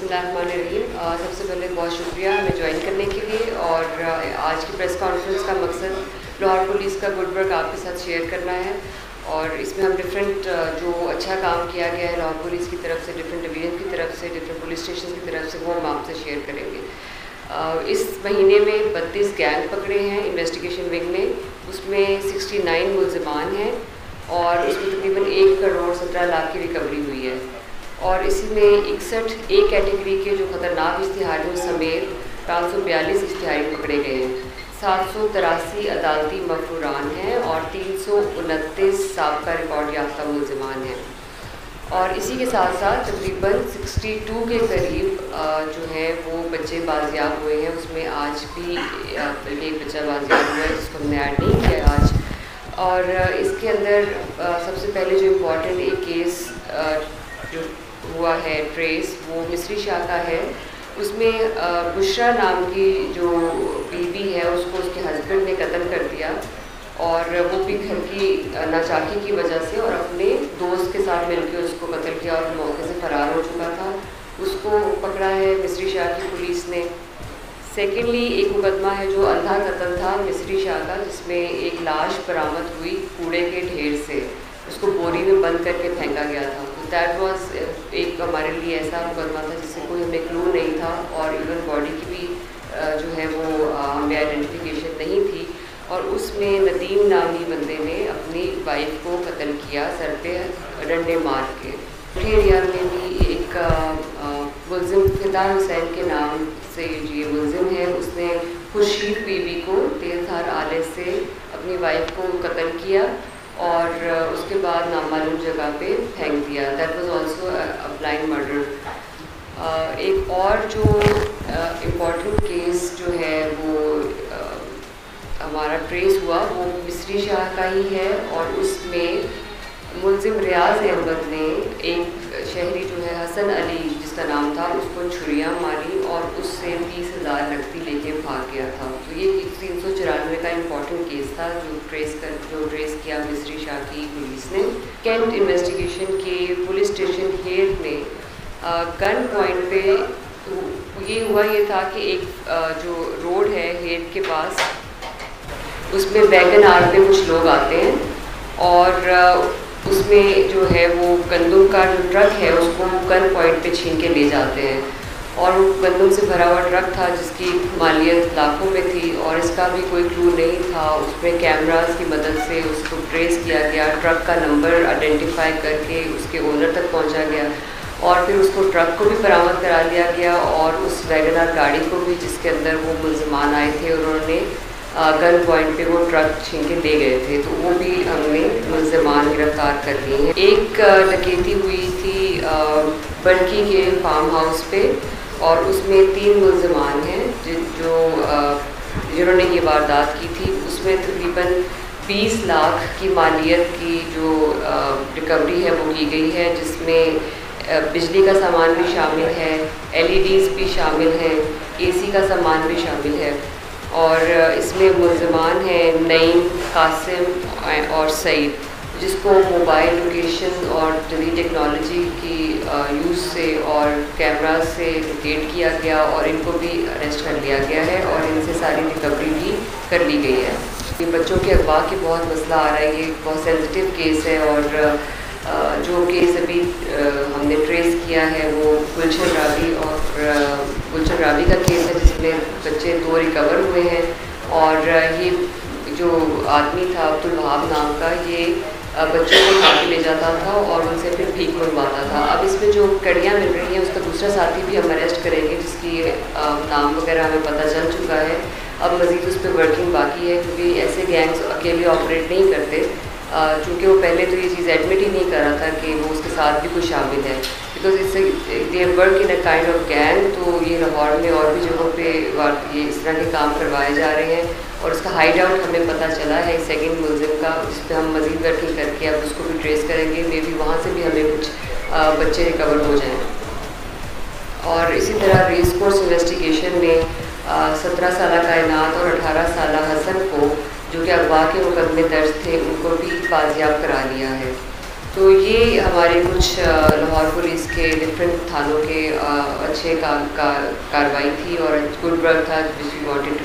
बिस्मिल्लाहिर्रहमानिर्रहीम। सबसे पहले बहुत शुक्रिया हमें ज्वाइन करने के लिए और आज की प्रेस कॉन्फ्रेंस का मकसद लाहौर पुलिस का गुड वर्क आपके साथ शेयर करना है और इसमें हम डिफरेंट जो अच्छा काम किया गया है लाहौर पुलिस की तरफ से, डिफरेंट डिवीज़न की तरफ से, डिफरेंट पुलिस स्टेशन की तरफ से, वो हम आपसे शेयर करेंगे। इस महीने में 32 गैंग पकड़े हैं इन्वेस्टिगेशन विंग ने, उसमें 69 मुलजमान हैं और उसमें तकरीबन 1 करोड़ 17 लाख की रिकवरी हुई है। और इसी में 61 ए कैटेगरी के जो ख़तरनाक इश्तिहारियों समेत 542 इश्तिहारी पकड़े गए हैं। 783 अदालती मफरूरान हैं और 329 साबका रिकॉर्ड याफ्ता मुलजमान हैं। और इसी के साथ साथ तकरीबन 62 के करीब जो है वो बच्चे बाजियाब हुए हैं। उसमें आज भी एक बच्चा बाजियाब हुआ है जिसको हमने ऐड नहीं किया आज। और इसके अंदर सबसे पहले जो इम्पोर्टेंट एक केस जो हुआ है ट्रेस, वो मिस्री शाह का है। उसमें बुशरा नाम की जो बीवी है उसको उसके हस्बैंड ने कत्ल कर दिया और वो भी घर की नाचाकी की वजह से और अपने दोस्त के साथ मिलकर उसको कत्ल किया और मौके से फ़रार हो चुका था। उसको पकड़ा है मिस्री शाह की पुलिस ने। सेकेंडली एक मुकदमा है जो अंधा कत्ल था मिस्री शाह का, जिसमें एक लाश बरामद हुई कूड़े के ढेर से, उसको बोरी में बंद करके फेंका गया था। तो दैट वाज एक हमारे लिए ऐसा मुकदमा था जिससे कोई हमें क्लू नहीं था और इवन बॉडी की भी जो है वो हमें आइडेंटिफिकेशन नहीं थी। और उसमें नदीम नामी बंदे ने अपनी वाइफ को कत्ल किया सर पे डंडे मार के। एरिया में भी एक मुलजिम फिदा हुसैन के नाम से ये मुलजिम है, उसने खुर्शीद बीबी को तेज़धार आले से अपनी वाइफ को कत्ल किया और उसके बाद नामालूम जगह पे फेंक दिया। That was also a blind murder. एक और जो इम्पॉर्टेंट केस जो है वो हमारा ट्रेस हुआ वो मिस्री शाह का ही है और उसमें मुलजिम रियाज अहमद ने एक शहरी जो है हसन अली जिसका नाम था उसको छुरियाँ मारी और उससे 30,000 नकदी लेके भाग गया था। तो ये 394 का इम्पॉर्टेंट केस था जो ट्रेस किया मिस्री शाह की पुलिस ने। कैंट इन्वेस्टिगेशन के पुलिस स्टेशन हेर में गन पॉइंट पे ये हुआ ये था कि एक जो रोड है हेर के पास, उसमें वैगन आर पे कुछ लोग आते हैं और उसमें जो है वो गंदम का जो ट्रक है उसको गन पॉइंट पे छीन के ले जाते हैं और गंदम से भरा हुआ ट्रक था जिसकी मालियत लाखों में थी और इसका भी कोई क्लू नहीं था। उसमें कैमरास की मदद से उसको ट्रेस किया गया, ट्रक का नंबर आइडेंटिफाई करके उसके ओनर तक पहुंचा गया और फिर उसको ट्रक को भी बरामद करा लिया गया और उस वैगन आर गाड़ी को भी जिसके अंदर वो मुलजमान आए थे उन्होंने गन पॉइंट पे वो ट्रक छीन के ले गए थे, तो वो भी हमने मुलजमान गिरफ्तार कर लिए हैं। एक डकैती हुई थी बड़की के फार्म हाउस पे और उसमें 3 मुलजमान हैं जिन्होंने ये वारदात की थी। उसमें तकरीबन 20 लाख की मालियत की जो रिकवरी है वो की गई है, जिसमें बिजली का सामान भी शामिल है, LEDs भी शामिल हैं, AC का सामान भी शामिल है। और इसमें मुलजमान हैं नईम, कासिम और सईद, जिसको मोबाइल लोकेशन और जदीद टेक्नोलॉजी की यूज़ से और कैमरा से लोकेट किया गया और इनको भी अरेस्ट कर लिया गया है और इनसे सारी रिकवरी भी कर ली गई है। ये बच्चों के अगवा की बहुत मसला आ रहा है, ये बहुत सेंसिटिव केस है और जो केस अभी हमने ट्रेस किया है वो गुलशन रावी का केस है जिसमें बच्चे 2 रिकवर हुए हैं और ये जो आदमी था अब्दुल वहाब नाम का, ये बच्चों को उठा के ले जाता था और उनसे फिर भीख मंगवाता था। अब इसमें जो कड़ियाँ मिल रही हैं उसका दूसरा साथी भी हम अरेस्ट करेंगे जिसकी नाम वगैरह हमें पता चल चुका है। अब मज़ीद उस पर वर्किंग बाकी है क्योंकि ऐसे गैंग्स अकेले ऑपरेट नहीं करते, चूँकि वो पहले तो ये चीज़ एडमिट ही नहीं कर रहा था कि वो उसके साथ भी कुछ शामिल है, बिकॉज इससे they work in a kind of gang. तो ये लाहौर में और भी जगहों पे ये इस तरह के काम करवाए जा रहे हैं और उसका हाइड आउट हमें पता चला है सेकंड मुलजिम का, जिस पर हम मज़ीद वर्किंग करके अब उसको भी ट्रेस करेंगे। मे बी वहाँ से भी हमें कुछ बच्चे रिकवर हो जाएँ। और इसी तरह रेस कोर्स इन्वेस्टिगेशन ने 17 साल कायनात और 18 साल हसन को जो कि अगवा के मुकदमे दर्ज थे उनको भी बाजियाब करा लिया है। तो ये हमारे कुछ लाहौर पुलिस के डिफरेंट थानों के अच्छे कार्रवाई थी और गुड वर्क था विच वी वांटेड टू